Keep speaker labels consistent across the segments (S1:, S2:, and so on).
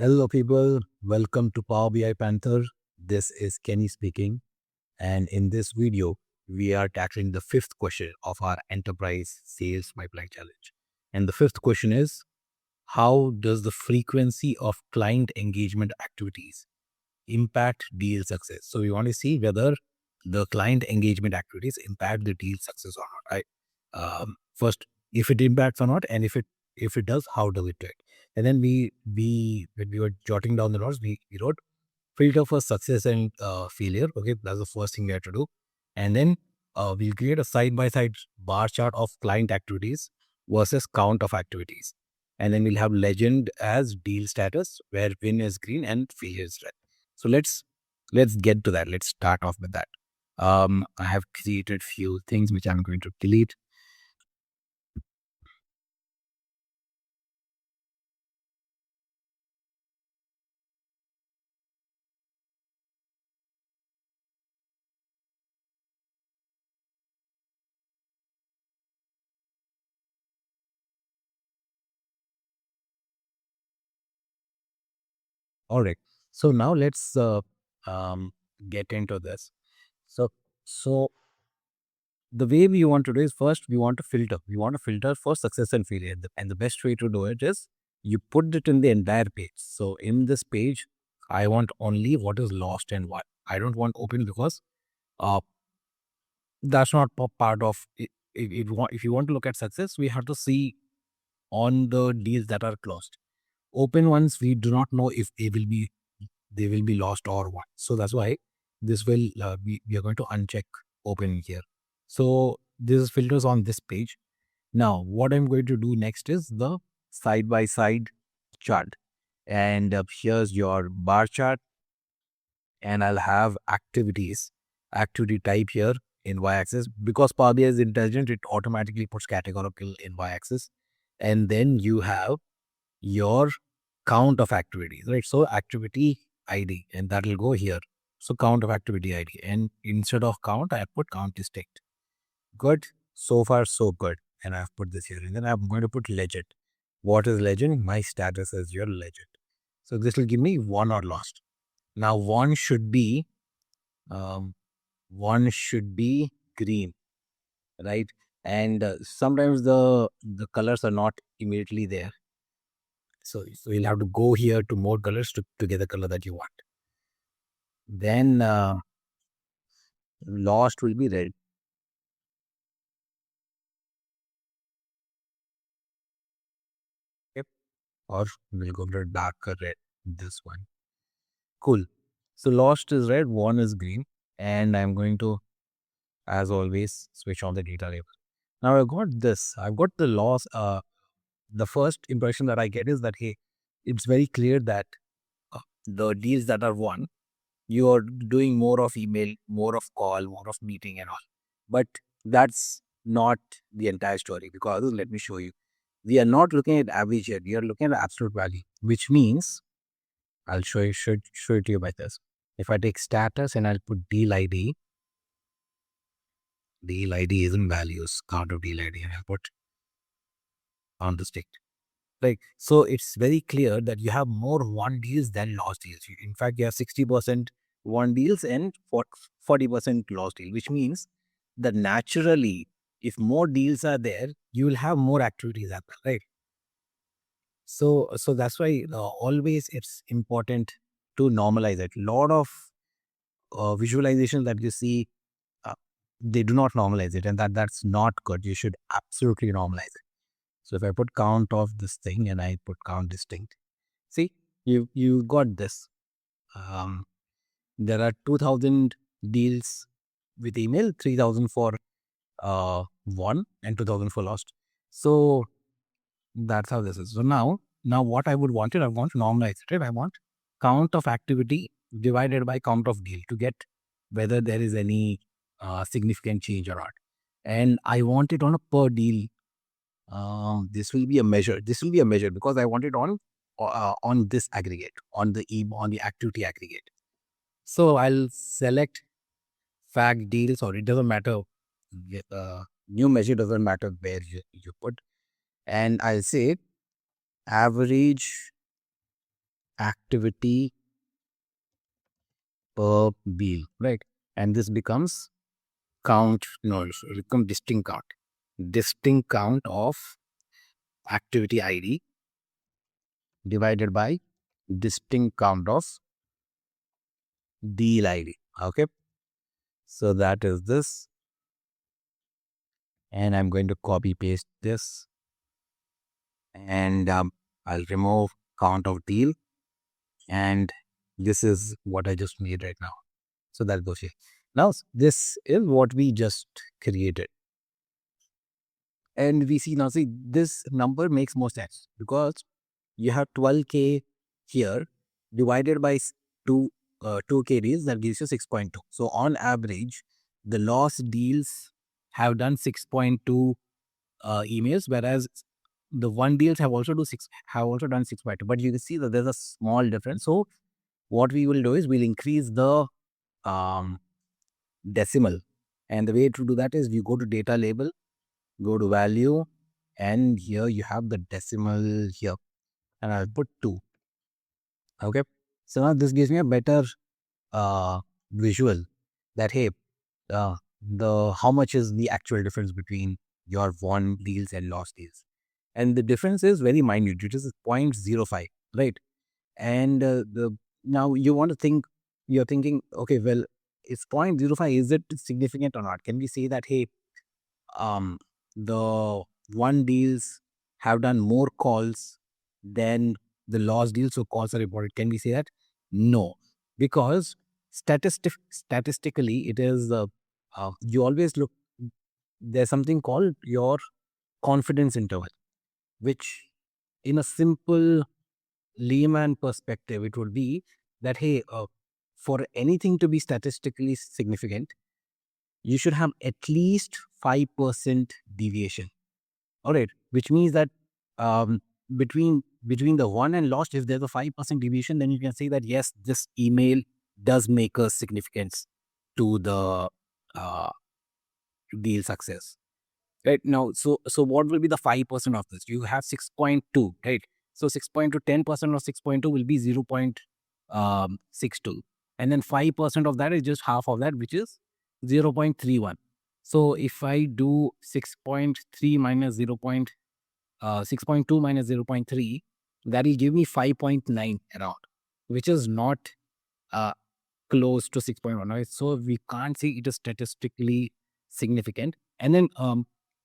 S1: Hello, people. Welcome to Power BI Panther. This is Kenny speaking. And in this video, we are tackling the fifth question of our enterprise sales pipeline challenge. And the fifth question is, how does the frequency of client engagement activities impact deal success? So we want to see whether the client engagement activities impact the deal success or not. Right? First, if it impacts or not, and if it does, how does it do it? And then we when we were jotting down the notes, we wrote filter for success and failure. Okay, that's the first thing we have to do, and then we'll create a side by side bar chart of client activities versus count of activities, and then we'll have legend as deal status where win is green and failure is red. So let's get to that. Let's start off with that. I have created few things which I'm going to delete. All right. So now let's um, get into this. So so the way we want to do is first we want to filter. We want to filter for success and failure. And the best way to do it is you put it in the entire page. So in this page, I want only what is lost and what. I don't want open because uh, that's not part of it. If you want to look at success, we have to see on the deals that are closed. Open ones, we do not know if they will be lost or what. So that's why this will we are going to uncheck open here. So this is filters on this page. Now what I'm going to do next is the side by side chart, and here's your bar chart, and I'll have activity type here in y-axis. Because Power BI is intelligent, it automatically puts categorical in y-axis, and then you have your count of activities, right? So activity ID, and that will go here. So count of activity ID, and instead of count, I put count distinct. Good. So far, so good. And I've put this here, and then I'm going to put legend. What is legend? My status is your legend. So this will give me won or lost. Now um, one should be green, right? And sometimes the colors are not immediately there. So you'll have to go here to more colors to get the color that you want. Then lost will be red. Yep. Or we'll go to darker red. This one. Cool. So lost is red, one is green. And I'm going to, as always, switch on the data label. Now I've got this. I've got the loss. The first impression that I get is that, hey, it's very clear that the deals that are won, you are doing more of email, more of call, more of meeting and all. But that's not the entire story, because let me show you. We are not looking at average here. We are looking at absolute value, which means I'll show it to you by this. If I take status and I'll put deal ID is in values, count of deal ID, and I'll put on the stick. Right. So it's very clear that you have more won deals than lost deals. In fact, you have 60% won deals and 40% lost deal, which means that naturally, if more deals are there, you will have more activities happen, right? So that's why always it's important to normalize it. Lot of visualization that you see, uh, they do not normalize it, and that's not good. You should absolutely normalize it. So if I put count of this thing and I put count distinct, see, you got this. Um, there are 2,000 deals with email, 3,000 for won, and 2,000 for lost. So that's how this is. So now what I would want it, I want to normalize it, right? I want count of activity divided by count of deal to get whether there is any significant change or not. And I want it on a per deal. This will be a measure. This will be a measure because I want it on this aggregate, on the activity aggregate. So I'll select fact deals, or it doesn't matter. New measure doesn't matter where you put, and I'll say average activity per deal, right? And this becomes count, no, it becomes distinct count. Distinct count of activity ID divided by distinct count of deal ID. Okay. So that is this. And I'm going to copy paste this. And I'll remove count of deal. And this is what I just made right now. So that goes here. Now, this is what we just created. And we see now, see, this number makes more sense because you have 12K here divided by 2K deals, that gives you 6.2. So on average, the lost deals have done 6.2 emails, whereas the one deals have also done 6.2. But you can see that there's a small difference. So what we will do is we'll increase the um, decimal, and the way to do that is you go to data label, go to value, and here you have the decimal here, and I'll put 2. Okay, so now this gives me a better visual that hey, the how much is the actual difference between your won deals and lost deals, and the difference is very minute. It is 0.05, right? And the now you want to think, you're thinking, okay, well, it's 0.05, is it significant or not? Can we say that hey, um the won deals have done more calls than the lost deals, so calls are reported? Can we say that? No, because statistically it is you always look, there's something called your confidence interval, which in a simple layman perspective it would be that hey, for anything to be statistically significant, you should have at least 5% deviation. All right, which means that um, between the won and lost, if there's a 5% deviation, then you can say that yes, this email does make a significance to the uh, deal success. Right now, so what will be the 5% of this? You have 6.2, right? So 6.2, 10% of 6.2 will be 0.62, and then 5% of that is just half of that, which is 0.31. So if I do 6.3 minus 6.2 minus 0.3, that will give me 5.9 around, which is not uh, close to 6.1. Right? So we can't say it is statistically significant. And then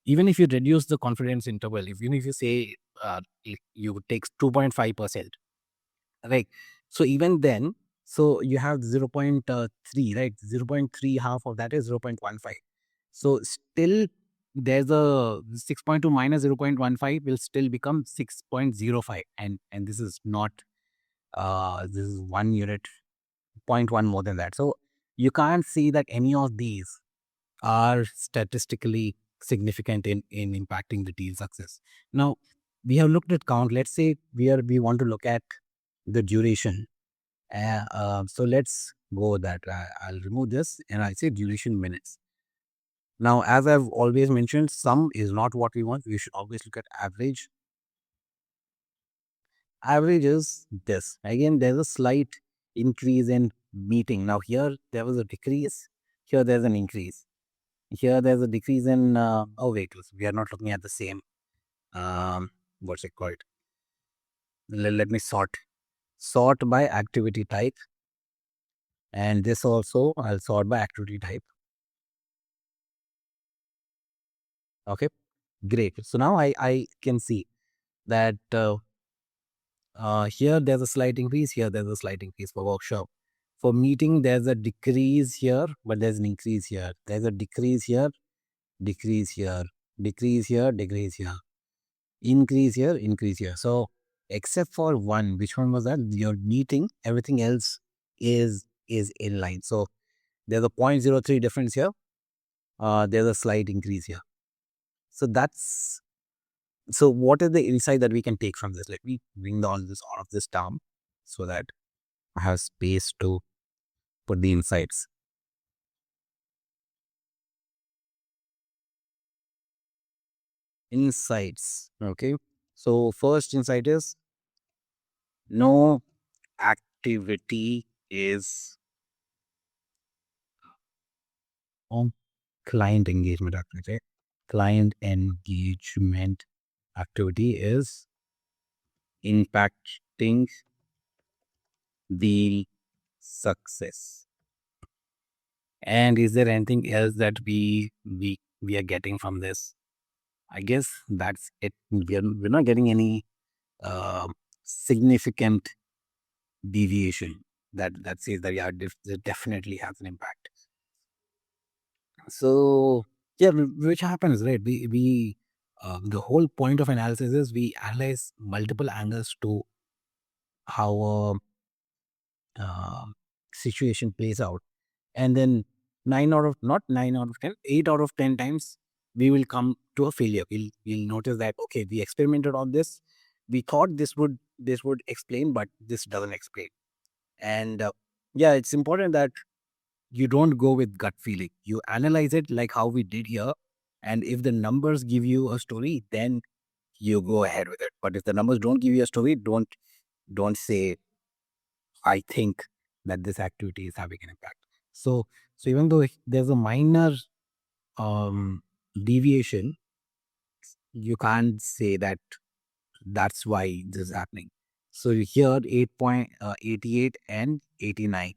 S1: even if you reduce the confidence interval, even if you say you take 2.5%, right? So even then, so you have 0.3, right? 0.3, half of that is 0.15. So still there's a 6.2 minus 0.15 will still become 6.05. And this is not, this is 1 unit, 0.1 more than that. So you can't see that any of these are statistically significant in impacting the deal success. Now, we have looked at count. Let's say we want to look at the duration. So let's go with that. I'll remove this and I say duration minutes. Now, as I've always mentioned, sum is not what we want. We should always look at average. Average is this. Again, there's a slight increase in meeting. Now, here there was a decrease. Here there's an increase. Here there's a decrease in, oh, wait, we are not looking at the same, what's it called? Let me sort. Sort by activity type. And this also, I'll sort by activity type. Okay, great. So now I can see that here there's a slight increase, here there's a slight increase for workshop. For meeting, there's a decrease here, but there's an increase here. There's a decrease here, decrease here, decrease here, decrease here, increase here, increase here. So except for one, which one was that? Your meeting, everything else is in line. So there's a 0.03 difference here. There's a slight increase here. So that's, so what is the insight that we can take from this? Let me bring all of this down so that I have space to put the insights. Insights. Okay. So first insight is no activity is on client engagement activity. Client engagement activity is impacting the success. And is there anything else that we are getting from this? I guess that's it. We're not getting any significant deviation that says that yeah, it definitely has an impact. So yeah, which happens, right? We the whole point of analysis is we analyze multiple angles to how a situation plays out, and then nine out of not 9 out of 10, 8 out of 10 times we will come to a failure. We'll notice that okay, we experimented on this, we thought this would explain, but this doesn't explain. And yeah, it's important that you don't go with gut feeling. You analyze it like how we did here. And if the numbers give you a story, then you go ahead with it. But if the numbers don't give you a story, don't say, I think that this activity is having an impact. So so even though there's a minor um deviation, you can't say that that's why this is happening. So here 8.88 and 89.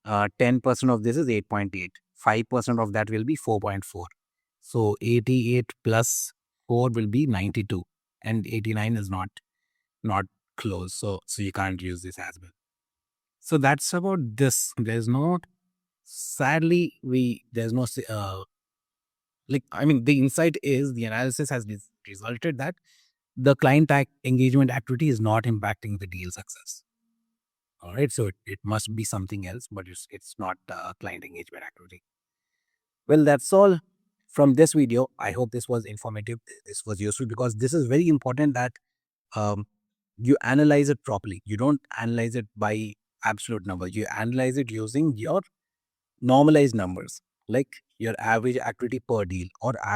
S1: 10% of this is 8.8. 5% of that will be 4.4. So 88 plus 4 will be 92. And 89 is not close. So you can't use this as well. So that's about this. There's no sadly we there's no like I mean the insight is the analysis has resulted that the client engagement activity is not impacting the deal success. All right. So it must be something else, but it's not client engagement activity. Well, that's all from this video. I hope this was informative. This was useful because this is very important that um, you analyze it properly. You don't analyze it by absolute numbers. You analyze it using your normalized numbers, like your average activity per deal or per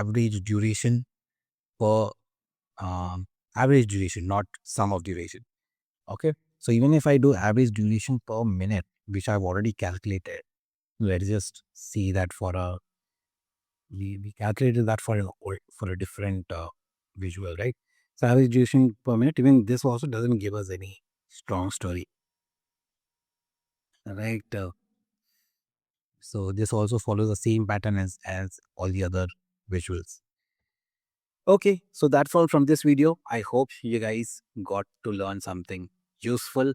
S1: average duration, not sum of duration. Okay. So even if I do average duration per minute, which I've already calculated, let's just see that for a we calculated that for a different visual, right? So average duration per minute, even this also doesn't give us any strong story, right? So this also follows the same pattern as all the other visuals. Okay, so that's all from this video. I hope you guys got to learn something useful,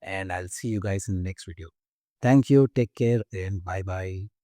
S1: and I'll see you guys in the next video. Thank you, take care, and bye bye.